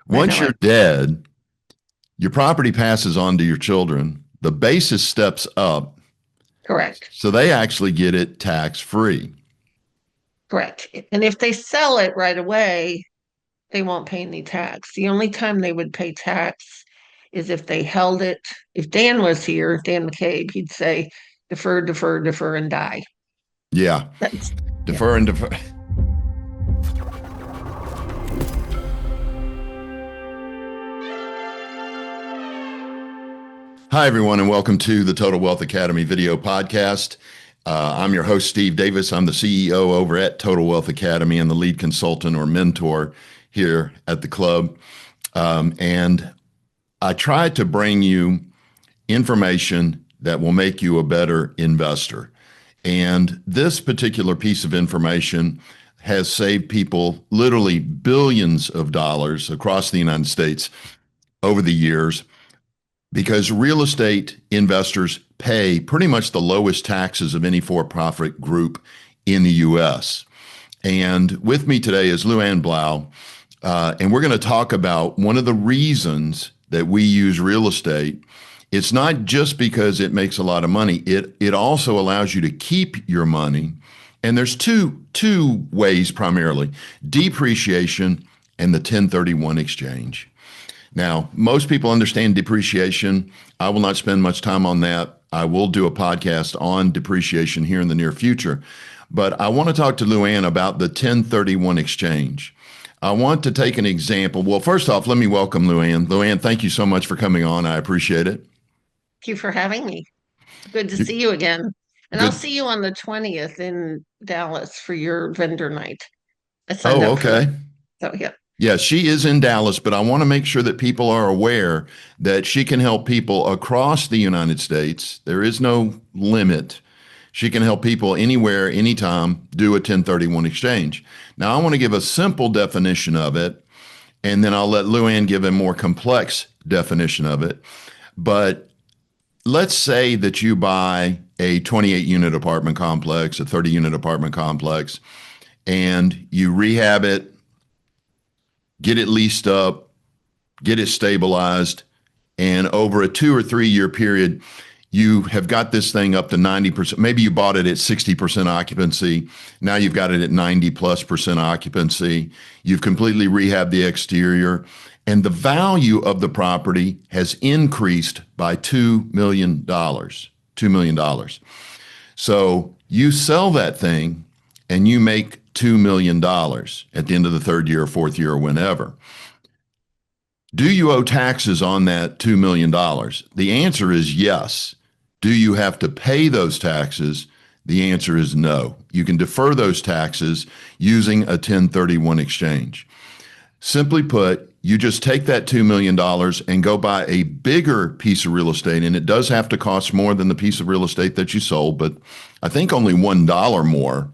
I Once know you're it. dead, your property passes on to your children. The basis steps up, Correct. so they actually get it tax free. Correct. And if they sell it right away, they won't pay any tax. The only time they would pay tax is if they held it. If Dan was here, Dan McCabe, he'd say, defer, defer, defer, and die. Yeah, That's, yeah. defer and defer. Hi, everyone, and welcome to the Total Wealth Academy video podcast. I'm your host, Steve Davis. I'm the CEO over at Total Wealth Academy and the lead consultant or mentor here at the club. And I try to bring you information that will make you a better investor. And this particular piece of information has saved people literally billions of dollars across the United States over the years because real estate investors pay pretty much the lowest taxes of any for-profit group in the U.S. And with me today is Luann Blau, and we're going to talk about one of the reasons that we use real estate. It's not just because it makes a lot of money. It also allows you to keep your money. And there's two ways primarily: depreciation and the 1031 exchange. Now, most people understand depreciation. I will not spend much time on that. I will do a podcast on depreciation here in the near future. But I want to talk to Luann about the 1031 exchange. I want to take an example. Well, first off, let me welcome Luann. Luann, thank you so much for coming on. I appreciate it. Thank you for having me. Good to see you again. And I'll Good. see you on the 20th in Dallas for your vendor night. I signed Oh, up for that. okay. So, yeah. Yeah, she is in Dallas, but I want to make sure that people are aware that she can help people across the United States. There is no limit. She can help people anywhere, anytime, do a 1031 exchange. Now, I want to give a simple definition of it, and then I'll let Luann give a more complex definition of it. But let's say that you buy a 28 unit apartment complex, a 30 unit apartment complex, and you rehab it, get it leased up, get it stabilized, and over a 2 or 3 year period, you have got this thing up to 90%. Maybe you bought it at 60% occupancy. Now you've got it at 90+% occupancy. You've completely rehabbed the exterior, and the value of the property has increased by $2 million. $2 million. So you sell that thing and you make $2 million at the end of the third year or fourth year or whenever. Do you owe taxes on that $2 million? The answer is yes. Do you have to pay those taxes? The answer is no. You can defer those taxes using a 1031 exchange. Simply put, you just take that $2 million and go buy a bigger piece of real estate. And it does have to cost more than the piece of real estate that you sold, but I think only $1 more.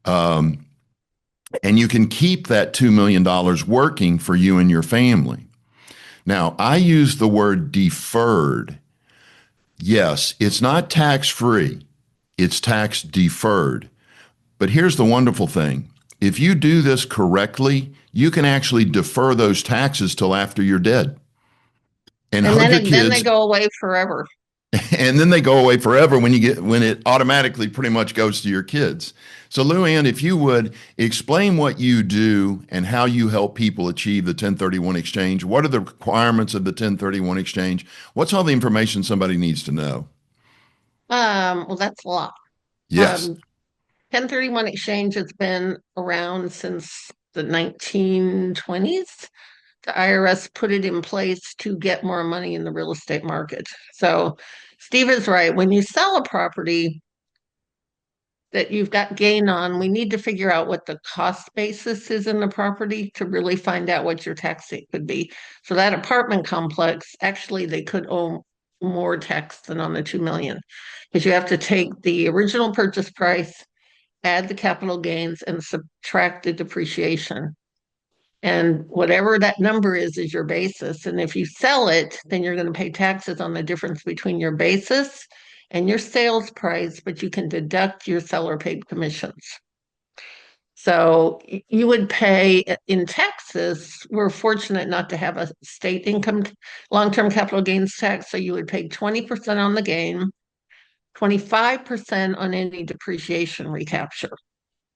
And you can keep that $2 million working for you and your family. Now, I use the word deferred. Yes, it's not tax free, it's tax deferred. But here's the wonderful thing: if you do this correctly, you can actually defer those taxes till after you're dead and And hug your then they kids. go away forever. And then they go away forever when it automatically pretty much goes to your kids. So Luann, if you would explain what you do and how you help people achieve the 1031 exchange. What are the requirements of the 1031 exchange? What's all the information somebody needs to know? Well, that's a lot. Yes. Um, 1031 exchange has been around since the 1920s. The IRS put it in place to get more money in the real estate market. So Steve is right. When you sell a property that you've got gain on, we need to figure out what the cost basis is in the property to really find out what your tax rate could be. For that apartment complex, actually, they could owe more tax than on the 2 million because you have to take the original purchase price, add the capital gains, and subtract the depreciation. And whatever that number is your basis. And if you sell it, then you're going to pay taxes on the difference between your basis and your sales price, but you can deduct your seller paid commissions. So you would pay in Texas, we're fortunate not to have a state income long-term capital gains tax. So you would pay 20% on the gain, 25% on any depreciation recapture.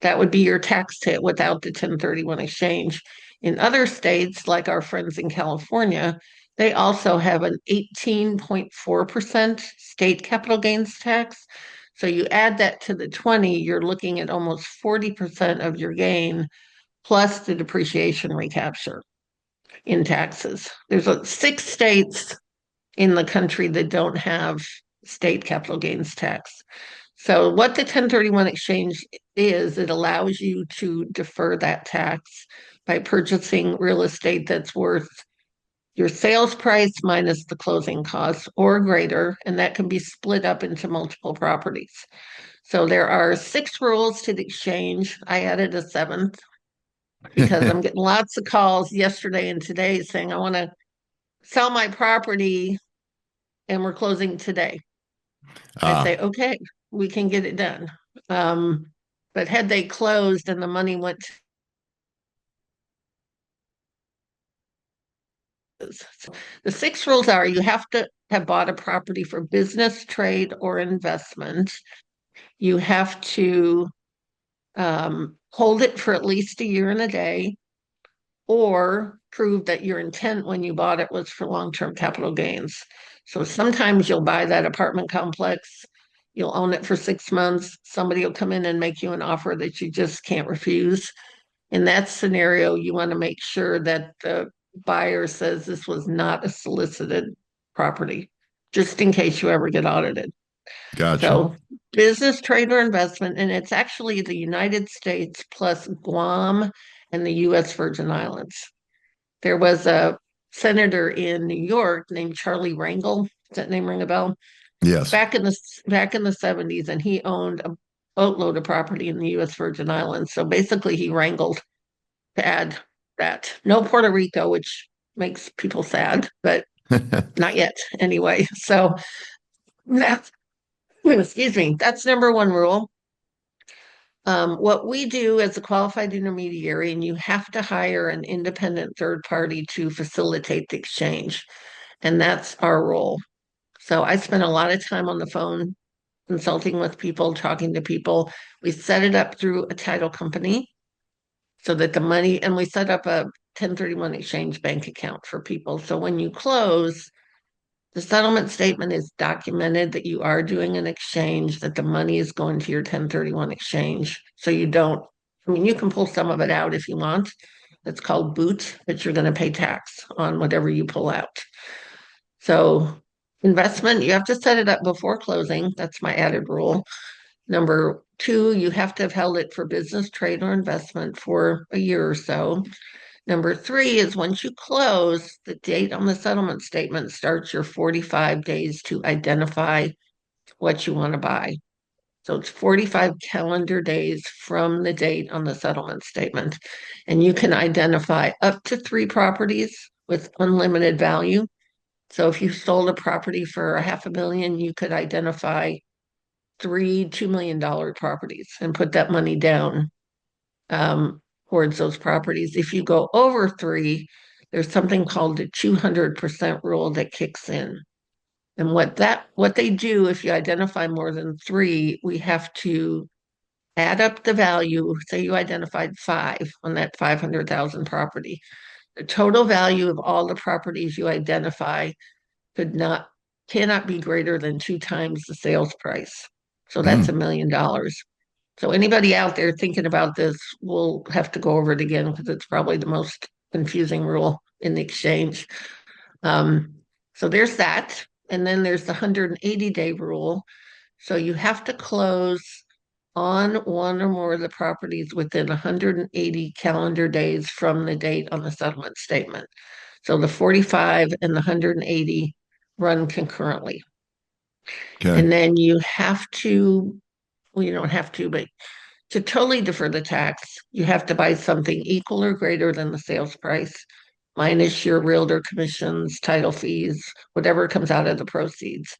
That would be your tax hit without the 1031 exchange. In other states, like our friends in California, they also have an 18.4% state capital gains tax. So you add that to the 20, you're looking at almost 40% of your gain plus the depreciation recapture in taxes. There's 6 states in the country that don't have state capital gains tax. So what the 1031 exchange is, it allows you to defer that tax by purchasing real estate that's worth your sales price minus the closing costs or greater, and that can be split up into multiple properties. So there are 6 rules to the exchange. I added a seventh because I'm getting lots of calls yesterday and today saying, I want to sell my property and we're closing today. I Ah, say, okay, we can get it done. Um, but had they closed and the money went to, so the 6 rules are you have to have bought a property for business, trade, or investment. You have to hold it for at least a year and a day, or prove that your intent when you bought it was for long-term capital gains. So sometimes you'll buy that apartment complex, you'll own it for 6 months, somebody will come in and make you an offer that you just can't refuse. In that scenario, you want to make sure that the buyer says this was not a solicited property, just in case you ever get audited. gotcha. So business, trade, or investment, and it's actually the United States plus Guam and the U.S. Virgin Islands. There was a senator in New York named Charlie Rangel. Does that name ring a bell? Yes. Back in the 70s, and he owned a boatload of property in the U.S. Virgin Islands. So basically, he wrangled to add that. No Puerto Rico, which makes people sad, but not yet anyway. So that's excuse me. That's number one rule. What we do as a qualified intermediary, and you have to hire an independent third party to facilitate the exchange, and that's our role. So I spend a lot of time on the phone consulting with people, talking to people. We set it up through a title company so that the money, and we set up a 1031 exchange bank account for people. So when you close, the settlement statement is documented that you are doing an exchange, that the money is going to your 1031 exchange. So you don't, I mean, you can pull some of it out if you want. It's called boot, but you're going to pay tax on whatever you pull out. So investment, you have to set it up before closing. That's my added rule. Number two, you have to have held it for business, trade, or investment for a year or so. Number three is once you close, the date on the settlement statement starts your 45 days to identify what you want to buy. So it's 45 calendar days from the date on the settlement statement. And you can identify up to 3 properties with unlimited value. So if you sold a property for a half a million, you could identify 3 $2 million properties and put that money down towards those properties. If you go over 3, there's something called the 200% rule that kicks in. And what they do if you identify more than 3, we have to add up the value. Say you identified 5 on that 500,000 property. The total value of all the properties you identify could not cannot be greater than 2 times the sales price. So that's Mm, $1 million. So anybody out there thinking about this will have to go over it again because it's probably the most confusing rule in the exchange. Um, so there's that. And then there's the 180-day rule. So you have to close on one or more of the properties within 180 calendar days from the date on the settlement statement. So the 45 and the 180 run concurrently. okay. And then you have to, well, you don't have to, but to totally defer the tax, you have to buy something equal or greater than the sales price, minus your realtor commissions, title fees, whatever comes out of the proceeds.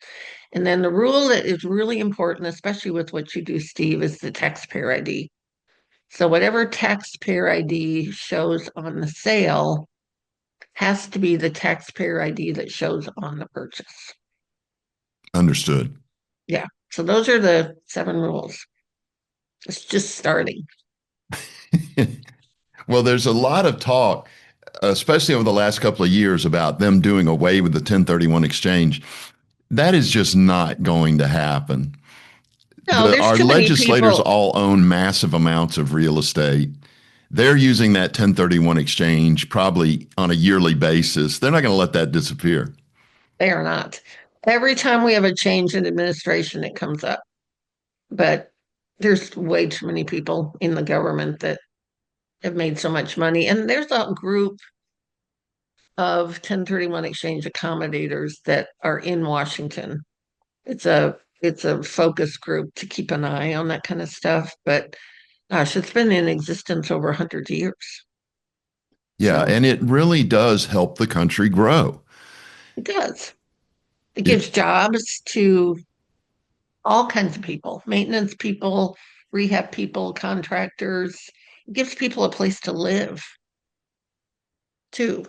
And then the rule that is really important, especially with what you do, Steve, is the taxpayer ID. So whatever taxpayer ID shows on the sale has to be the taxpayer ID that shows on the purchase. Understood. Yeah. So those are the 7 rules. It's just starting. Well, there's a lot of talk, especially over the last couple of years, about them doing away with the 1031 exchange. That is just not going to happen. No, there's Our too many legislators people. all own massive amounts of real estate. They're using that 1031 exchange probably on a yearly basis. They're not going to let that disappear. They are not. Every time we have a change in administration, it comes up. But there's way too many people in the government that have made so much money. And there's a group of 1031 exchange accommodators that are in Washington. It's a focus group to keep an eye on that kind of stuff. But gosh, it's been in existence over 100 years. Yeah, So and it really does help the country grow. it does. It It, gives jobs to all kinds of people, maintenance people, rehab people, contractors. It gives people a place to live too.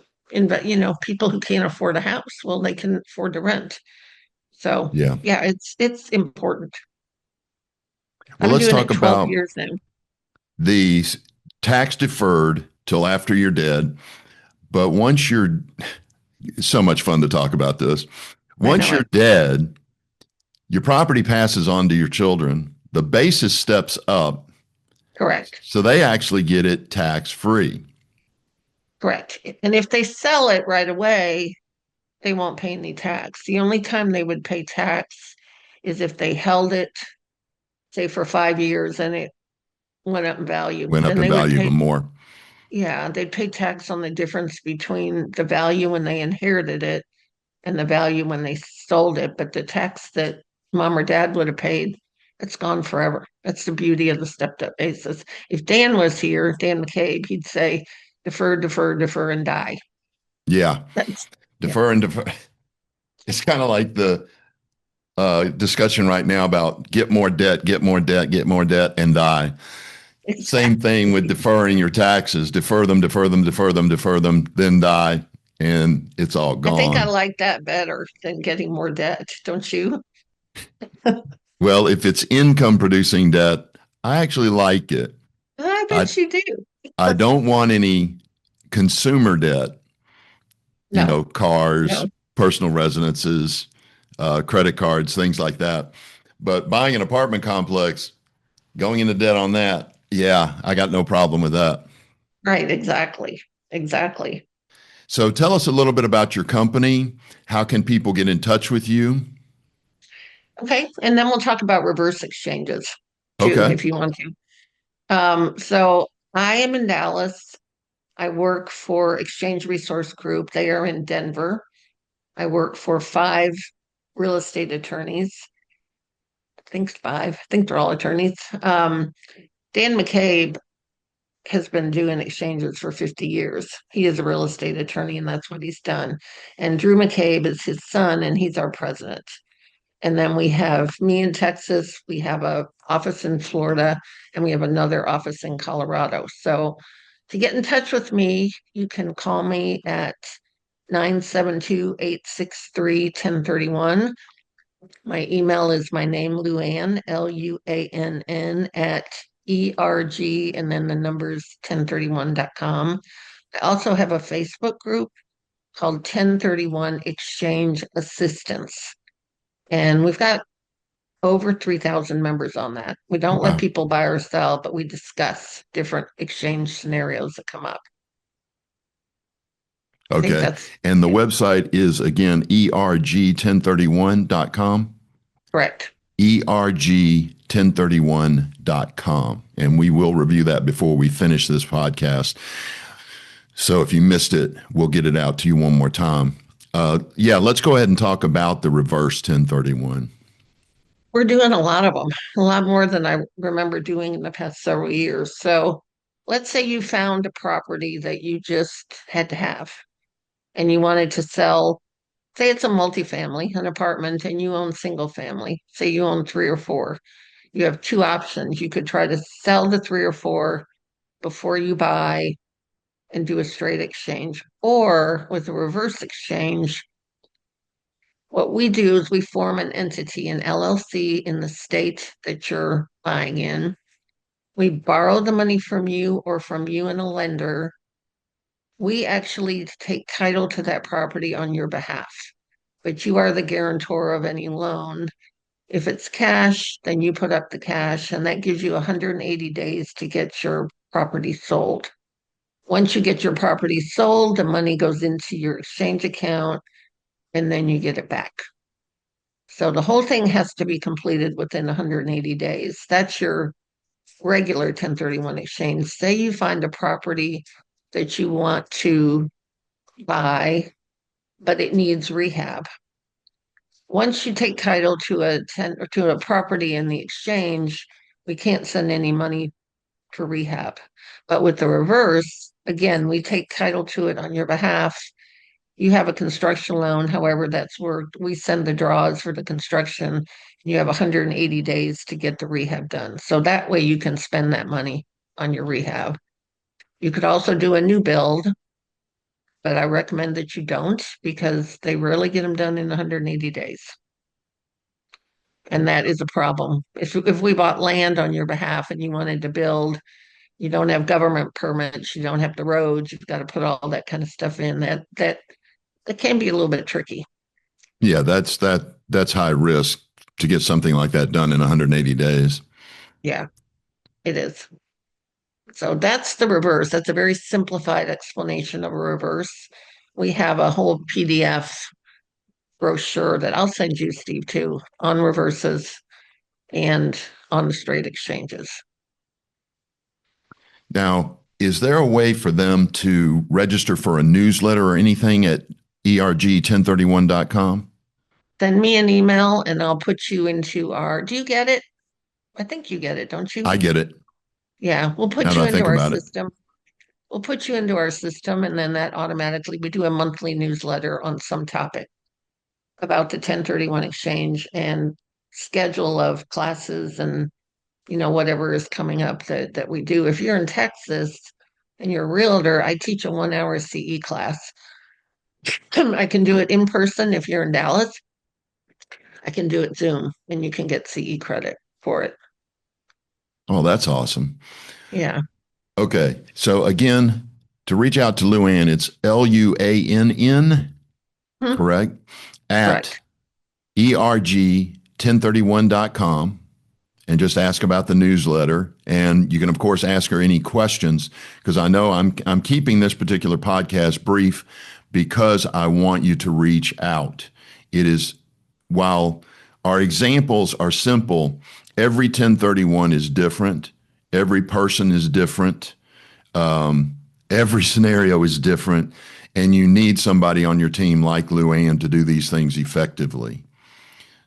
People who can't afford a house, well, they can afford to rent. So yeah. yeah, it's important. I've Well, been let's doing talk it 12 about years now. the tax deferred till after you're dead. But once you're, it's so much fun to talk about this. I Once know you're it. dead, your property passes on to your children. The basis steps up, Correct. so they actually get it tax free. Correct. And if they sell it right away, they won't pay any tax. The only time they would pay tax is if they held it, say, for 5 years and it went up in value. Went up Then in they would value even pay, more. yeah, they'd pay tax on the difference between the value when they inherited it and the value when they sold it. But the tax that mom or dad would have paid, it's gone forever. That's the beauty of the stepped up basis. If Dan was here, Dan McCabe, he'd say, defer, defer, defer, and die. Yeah, That's, yeah, defer and defer. It's kind of like the discussion right now about get more debt, get more debt, get more debt, and die. Same thing with exactly. deferring your taxes. Defer them, defer them, defer them, defer them, then die, and it's all I think I gone. like that better than getting more debt, don't you? Well, if it's income producing debt, I actually like it. I I bet you do. I don't want any consumer debt, No, cars, no. personal residences, credit cards, things like that. But buying an apartment complex, going into debt on that, yeah, I got no problem with that. Right, exactly. Exactly. So tell us a little bit about your company. How can people get in touch with you? Okay. And then we'll talk about reverse exchanges too, Okay. if you want to. So I am in Dallas. I work for Exchange Resource Group. They are in Denver. I work for 5 real estate attorneys. I think 5. I think they're all attorneys. Dan McCabe has been doing exchanges for 50 years. He is a real estate attorney, and that's what he's done. And Drew McCabe is his son, and he's our president. And then we have me in Texas, we have a office in Florida, and we have another office in Colorado. So to get in touch with me, you can call me at 972-863-1031. My email is my name, Luann, Luann at ERG and then the numbers 1031.com. I also have a Facebook group called 1031 Exchange Assistance. And we've got over 3,000 members on that. We don't let Wow. people buy or sell, but we discuss different exchange scenarios that come up. I think Okay. that's, And the yeah, website is again erg1031.com. correct. erg1031.com. And we will review that before we finish this podcast. So if you missed it, we'll get it out to you one more time. Yeah, let's go ahead and talk about the reverse 1031. We're doing a lot of them, a lot more than I remember doing in the past several years. So let's say you found a property that you just had to have and you wanted to sell. Say it's a multifamily, an apartment, and you own single family. Say you own 3 or 4. You have two options. You could try to sell the three or four before you buy and do a straight exchange. Or with a reverse exchange, what we do is we form an entity, an LLC in the state that you're buying in. We borrow the money from you or from you and a lender. We actually take title to that property on your behalf, but you are the guarantor of any loan. If it's cash, then you put up the cash, and that gives you 180 days to get your property sold. Once you get your property sold, the money goes into your exchange account, and then you get it back. So the whole thing has to be completed within 180 days. That's your regular 1031 exchange. Say you find a property that you want to buy, but it needs rehab. Once you take title to a property in the exchange, we can't send any money to rehab. But with the reverse, again, we take title to it on your behalf. You have a construction loan, however that's worked. We send the draws for the construction. You have 180 days to get the rehab done. So that way you can spend that money on your rehab. You could also do a new build, but I recommend that you don't because they rarely get them done in 180 days. And that is a problem. If we bought land on your behalf and you wanted to build, you don't have government permits, you don't have the roads, you've got to put all that kind of stuff in. That can be a little bit tricky. Yeah, that's high risk to get something like that done in 180 days. Yeah, it is. So that's the reverse. That's a very simplified explanation of a reverse. We have a whole PDF brochure that I'll send you, Steve, too, on reverses and on the straight exchanges. Now, is there a way for them to register for a newsletter or anything at erg1031.com? Send me an email and I'll put you into our. Do you get it? I think you get it, don't you? I get it Yeah, we'll now put that you I into think our about it. system. We'll put you into our system, and then that automatically, we do a monthly newsletter on some topic about the 1031 exchange and schedule of classes and whatever is coming up that we do. If you're in Texas and you're a realtor, I teach a 1 hour CE class. I can do it in person if you're in Dallas. I can do it Zoom, and you can get CE credit for it. Oh, that's awesome. Yeah. Okay. So again, to reach out to Luann, it's LUANN, Hmm. correct? At Correct. ERG1031.com and just ask about the newsletter. And you can, of course, ask her any questions because I know I'm keeping this particular podcast brief because I want you to reach out. It is, while our examples are simple, every 1031 is different. Every person is different. Every scenario is different. And you need somebody on your team like Luann to do these things effectively.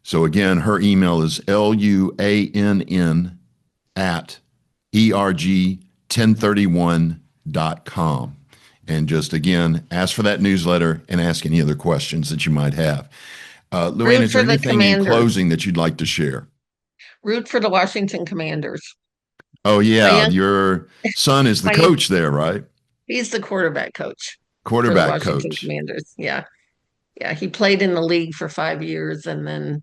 So again, her email is LUANN at ERG1031.com. And just again, ask for that newsletter and ask any other questions that you might have. Luann, Root is there for the anything in Commanders. closing that you'd like to share? Root for the Washington Commanders. Oh, My yeah. young, Your son is the my coach there, right? He's the quarterback coach for the Quarterback Washington coach. Commanders. Yeah. Yeah. He played in the league for 5 years and then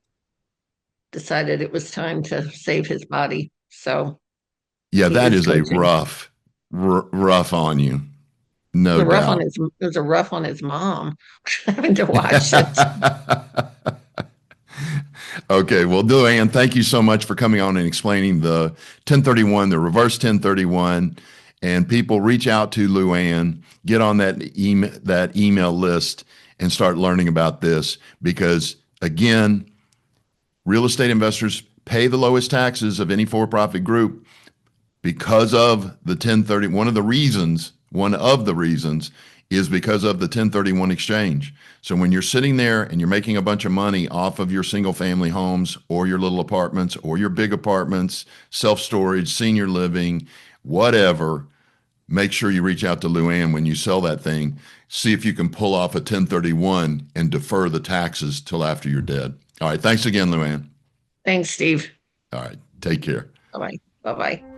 decided it was time to save his body. So Yeah, he that is is a coaching. rough on you. It was No a rough on doubt. his it was a rough on his mom having to watch it. Okay, well, Luann, thank you so much for coming on and explaining the 1031, the reverse 1031. And people reach out to Luann, get on that email list, and start learning about this because, again, real estate investors pay the lowest taxes of any for-profit group because of the 1030. One of the reasons is because of the 1031 exchange. So when you're sitting there and you're making a bunch of money off of your single family homes or your little apartments or your big apartments, self-storage, senior living, whatever, make sure you reach out to Luann when you sell that thing. See if you can pull off a 1031 and defer the taxes till after you're dead. All right. Thanks again, Luann. Thanks, Steve. All right. Take care. Bye bye. Bye bye.